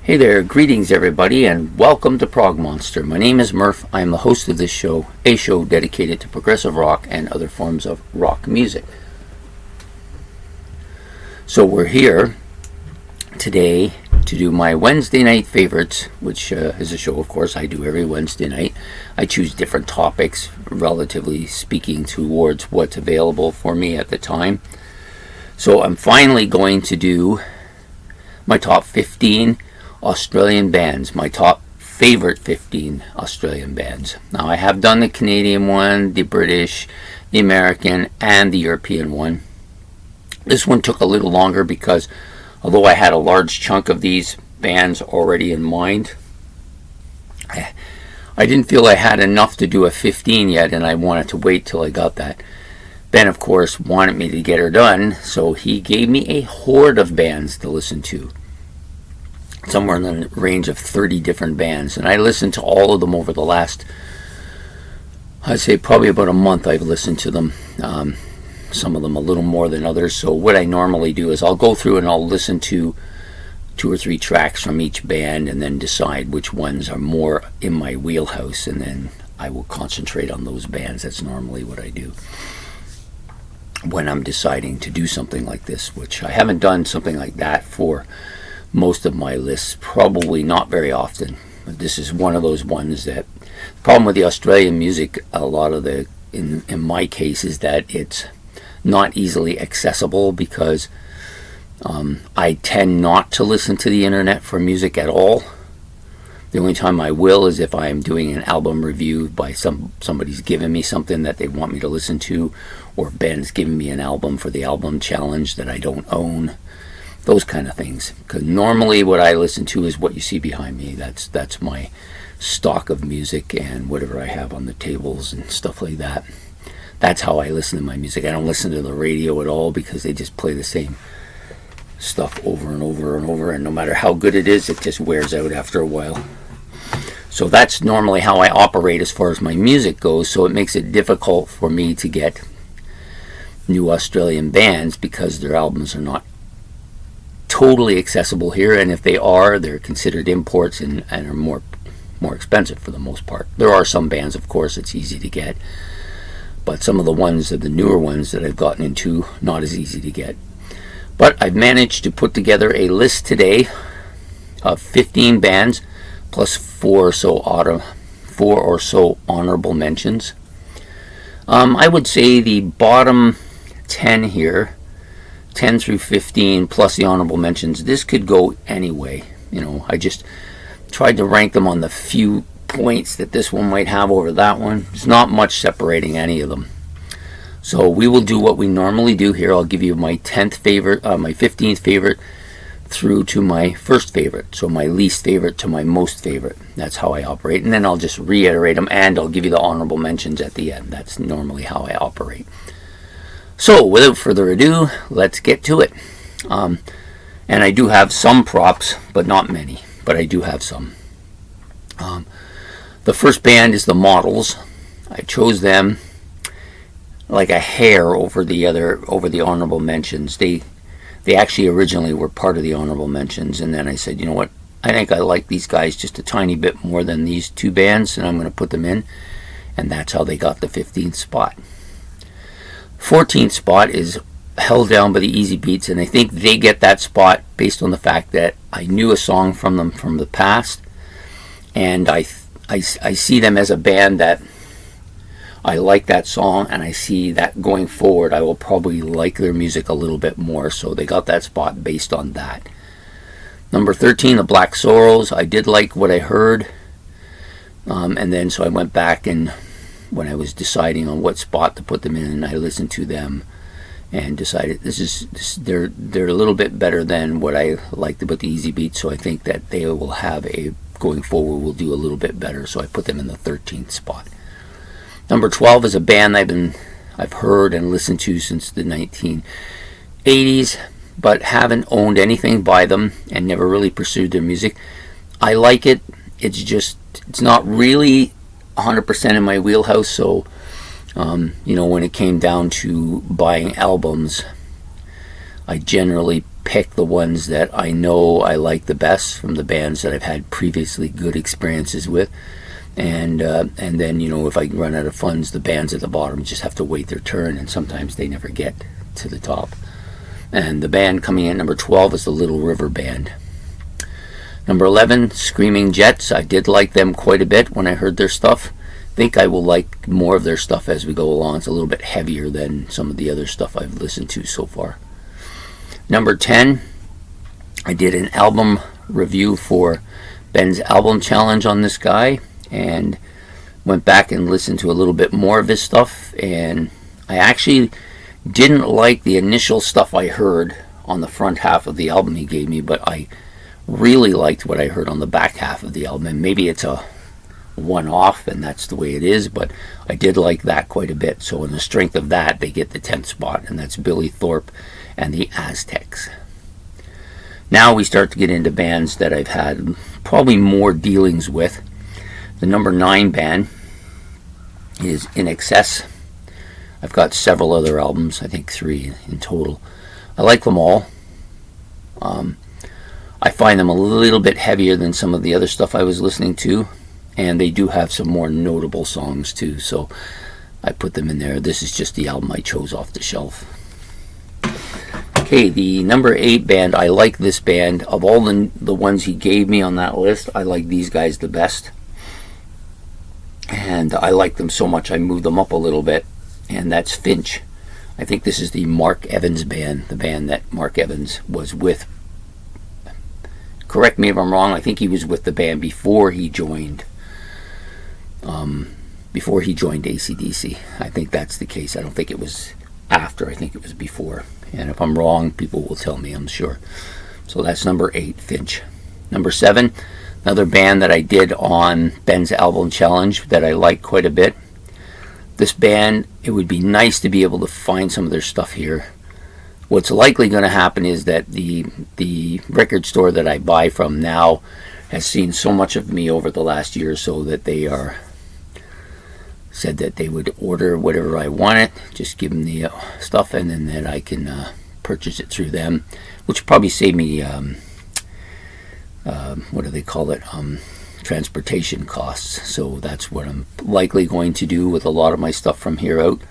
Hey there, greetings everybody, and welcome to Prog Monster. My name is Murph. I am the host of this show, a show dedicated to progressive rock and other forms of rock music. So we're here today to do my Wednesday night favorites, which is a show, of course, I do every Wednesday night. I choose different topics, relatively speaking, towards what's available for me at the time. So I'm finally going to do my top 15 Australian bands, my top favorite 15 Australian bands. Now, I have done the Canadian one, the British, the American, and the European one. This one took a little longer because although I had a large chunk of these bands already in mind, I didn't feel I had enough to do a 15 yet, and I wanted to wait till I got that. Ben, of course, wanted me to get her done, so he gave me a horde of bands to listen to. Somewhere in the range of 30 different bands, and I listened to all of them over the last, I'd say probably about a month. I've listened to them, some of them a little more than others. So what I normally do is I'll go through and I'll listen to 2 or 3 tracks from each band and then decide which ones are more in my wheelhouse, and then I will concentrate on those bands. That's normally what I do when I'm deciding to do something like this, which I haven't done something like that for most of my lists, probably not very often. But this is one of those ones that, the problem with the Australian music, a lot of the, in my case, is that it's not easily accessible because I tend not to listen to the internet for music at all. The only time I will is if I'm doing an album review by somebody's giving me something that they want me to listen to, or Ben's giving me an album for the album challenge that I don't own. Those kind of things. Because normally what I listen to is what you see behind me. That's my stock of music and whatever I have on the tables and stuff like that. That's how I listen to my music. I don't listen to the radio at all because they just play the same stuff over and over and over, and no matter how good it is, it just wears out after a while. So that's normally how I operate as far as my music goes, so it makes it difficult for me to get new Australian bands because their albums are not totally accessible here, and if they are, they're considered imports and are more expensive for the most part. There are some bands, of course, it's easy to get, but some of the ones, the newer ones that I've gotten into, not as easy to get. But I've managed to put together a list today of 15 bands plus 4 or so honorable mentions. I would say the bottom 10 here, 10 through 15 plus the honorable mentions, this could go anyway. I just tried to rank them on the few points that this one might have over that one. There's not much separating any of them. So we will do what we normally do here. I'll give you my 10th favorite, my 15th favorite through to my first favorite. So my least favorite to my most favorite. That's how I operate. And then I'll just reiterate them, and I'll give you the honorable mentions at the end. That's normally how I operate. So, without further ado, let's get to it. And I do have some props, but not many. But I do have some. The first band is the Models. I chose them like a hair over the honorable mentions. They actually originally were part of the honorable mentions, and then I said, you know what? I think I like these guys just a tiny bit more than these 2 bands, and I'm going to put them in. And that's how they got the 15th spot. 14th spot is held down by the Easy Beats, and I think they get that spot based on the fact that I knew a song from them from the past, and I see them as a band that I like that song, and I see that going forward I will probably like their music a little bit more, so they got that spot based on that. Number 13, the Black Sorrows. I did like what I heard, and then so I went back, and when I was deciding on what spot to put them in, I listened to them and decided they're a little bit better than what I liked about the Easy Beat, so I think that they will have going forward will do a little bit better, so I put them in the 13th spot. Number 12 is a band I've heard and listened to since the 1980s, but haven't owned anything by them and never really pursued their music. I like it. It's not really 100% in my wheelhouse, so when it came down to buying albums, I generally pick the ones that I know I like the best from the bands that I've had previously good experiences with. And then, if I run out of funds, the bands at the bottom just have to wait their turn, and sometimes they never get to the top. And the band coming in number 12 is the Little River Band. Number 11, Screaming Jets. I did like them quite a bit when I heard their stuff. I think I will like more of their stuff as we go along. It's a little bit heavier than some of the other stuff I've listened to so far. Number 10, I did an album review for Ben's album challenge on this guy, and went back and listened to a little bit more of his stuff, and I actually didn't like the initial stuff I heard on the front half of the album he gave me, but I really liked what I heard on the back half of the album. And maybe it's a one-off and that's the way it is, but I did like that quite a bit. So on the strength of that, they get the 10th spot, and that's Billy Thorpe and the Aztecs. Now we start to get into bands that I've had probably more dealings with. The number 9 band is In Excess. I've got several other albums, I think 3 in total. I like them all. I find them a little bit heavier than some of the other stuff I was listening to, and they do have some more notable songs too, so I put them in there. This is just the album I chose off the shelf. Okay, the number 8 band, I like this band. Of all the ones he gave me on that list, I like these guys the best. And I like them so much I moved them up a little bit, and that's Finch. I think this is the Mark Evans band, the band that Mark Evans was with. Correct me if I'm wrong, I think he was with the band before he joined AC/DC. I think that's the case. I don't think it was after, I think it was before. And if I'm wrong, people will tell me, I'm sure. So that's number 8, Finch. Number 7, another band that I did on Ben's album challenge that I like quite a bit. This band, it would be nice to be able to find some of their stuff here. What's likely going to happen is that the record store that I buy from now has seen so much of me over the last year or so that they said that they would order whatever I wanted, just give them the stuff, and then that I can purchase it through them, which will probably save me what do they call it, transportation costs. So that's what I'm likely going to do with a lot of my stuff from here out.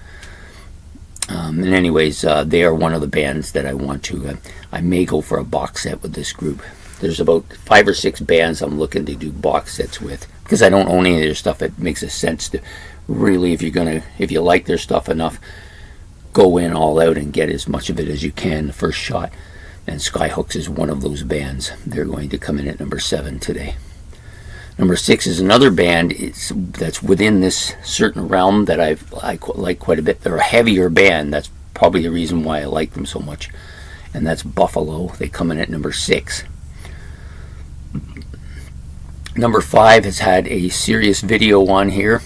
And anyways, they are one of the bands that I want to, I may go for a box set with this group. There's about 5 or 6 bands I'm looking to do box sets with, because I don't own any of their stuff. It makes a sense to really, if you like their stuff enough, go in all out and get as much of it as you can the first shot. And Skyhooks is one of those bands. They're going to come in at number 7 today. Number 6 is another band that's within this certain realm that I like quite a bit. They're a heavier band. That's probably the reason why I like them so much. And that's Buffalo. They come in at number 6. Number 5 has had a serious video on here.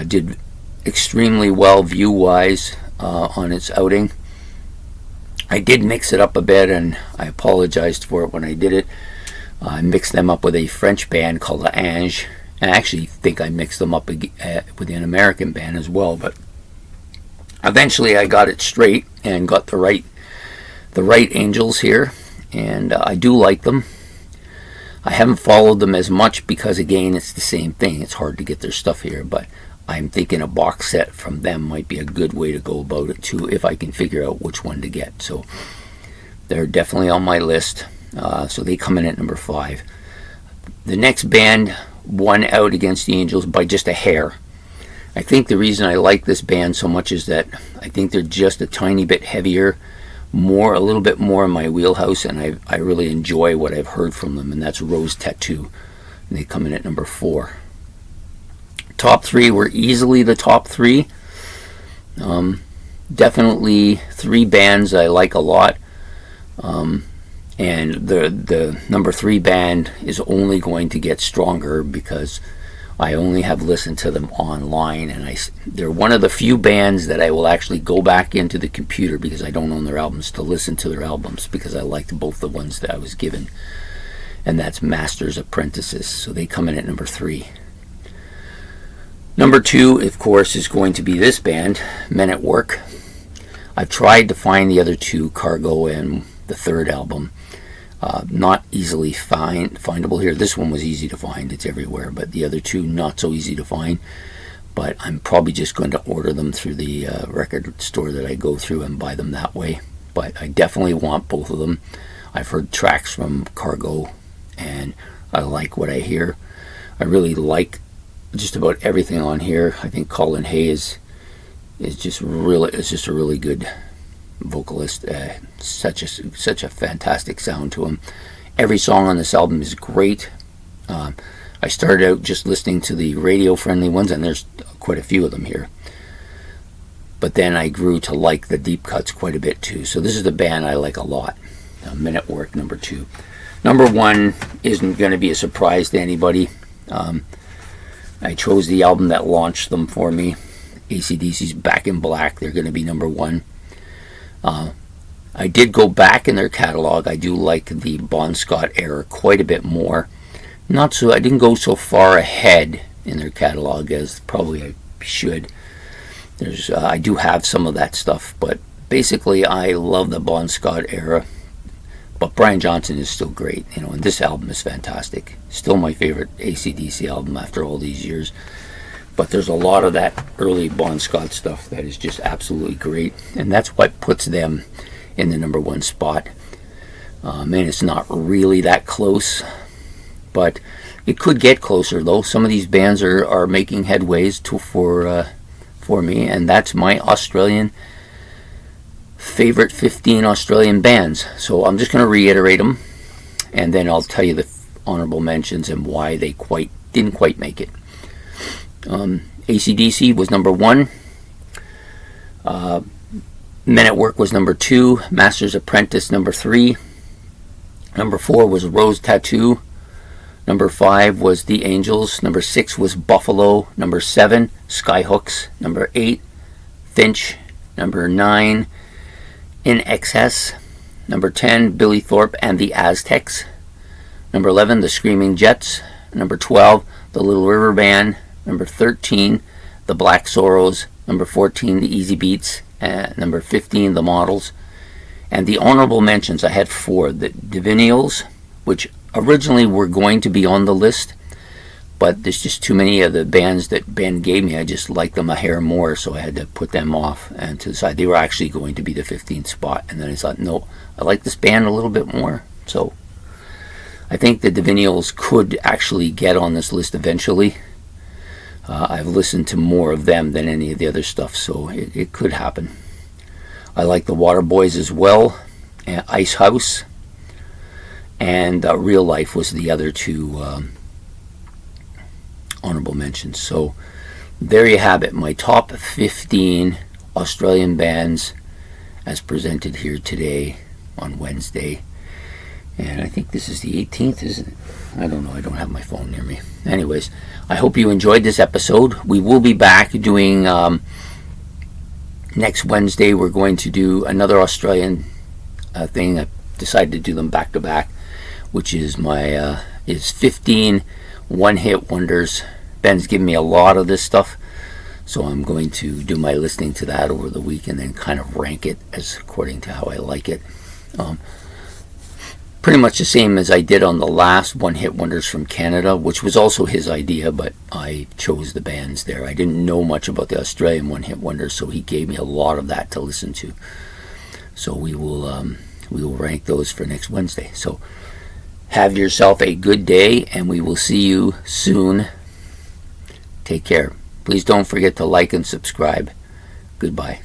Did extremely well view-wise on its outing. I did mix it up a bit, and I apologized for it when I did it. I mixed them up with a French band called La Ange, and I actually think I mixed them up with an American band as well, but eventually I got it straight and got the right angels here, and I do like them. I haven't followed them as much because, again, it's the same thing. It's hard to get their stuff here, but I'm thinking a box set from them might be a good way to go about it too, if I can figure out which one to get. So they're definitely on my list. So they come in at number 5. The next band won out against the Angels by just a hair. I think the reason I like this band so much is that I think they're just a tiny bit heavier, a little bit more in my wheelhouse, and I really enjoy what I've heard from them, and that's Rose Tattoo. And they come in at number 4. Top 3 were easily the top 3. Definitely 3 bands I like a lot. And the number 3 band is only going to get stronger because I only have listened to them online, and they're one of the few bands that I will actually go back into the computer, because I don't own their albums, to listen to their albums, because I liked both the ones that I was given, and that's Masters Apprentices. So they come in at number 3. Number 2, of course, is going to be this band, Men at Work. I've tried to find the other 2, Cargo and the third album. Not easily findable here. This one was easy to find. It's everywhere. But the other two, not so easy to find. But I'm probably just going to order them through the record store that I go through and buy them that way. But I definitely want both of them. I've heard tracks from Cargo, and I like what I hear. I really like just about everything on here. I think Colin Hay is just a really good vocalist. Such a fantastic sound to him. Every song on this album is great. I started out just listening to the radio friendly ones, and there's quite a few of them here. But then I grew to like the deep cuts quite a bit too. So this is the band I like a lot. Men at Work, number 2. Number 1 isn't going to be a surprise to anybody. I chose the album that launched them for me. AC/DC's Back in Black. They're going to be number 1. I did go back in their catalog. I do like the Bon Scott era quite a bit more. I didn't go so far ahead in their catalog as probably I should. I do have some of that stuff, but basically I love the Bon Scott era. But Brian Johnson is still great, and this album is fantastic. Still my favorite AC/DC album after all these years. But there's a lot of that early Bon Scott stuff that is just absolutely great, and that's what puts them in the number 1 spot. And it's not really that close, but it could get closer though. Some of these bands are making headways for me, and that's my Australian favorite 15 Australian bands. So I'm just going to reiterate them, and then I'll tell you the honorable mentions and why they didn't quite make it. AC/DC was number 1. Men at Work was number 2. Master's Apprentice number 3. Number 4 was Rose Tattoo. Number 5 was The Angels. Number 6 was Buffalo. Number 7, Skyhooks. Number 8, Finch. Number 9, In Excess. Number 10, Billy Thorpe and the Aztecs. Number 11, The Screaming Jets. Number 12, The Little River Band. Number 13, The Black Sorrows. Number 14, The Easy Beats. Number 15, The Models. And the honorable mentions, I had 4. The Divinyls, which originally were going to be on the list, but there's just too many of the bands that Ben gave me. I just like them a hair more, so I had to put them off and to decide they were actually going to be the 15th spot. And then I thought, no, I like this band a little bit more. So I think the Divinyls could actually get on this list eventually. I've listened to more of them than any of the other stuff, so it could happen. I like the Waterboys as well, Ice House, and Real Life was the other 2 honorable mentions. So there you have it, my top 15 Australian bands as presented here today on Wednesday. And I think this is the 18th, isn't it? I don't know. I don't have my phone near me. Anyways, I hope you enjoyed this episode. We will be back doing next Wednesday. We're going to do another Australian thing. I decided to do them back to back, which is my 15 one-hit wonders. Ben's given me a lot of this stuff, so I'm going to do my listening to that over the week and then kind of rank it as according to how I like it. Pretty much the same as I did on the last one-hit wonders from Canada, which was also his idea, but I chose the bands there. I didn't know much about the Australian one-hit wonders, so he gave me a lot of that to listen to. So we will rank those for next Wednesday. So have yourself a good day, and we will see you soon. Take care. Please don't forget to like and subscribe. Goodbye.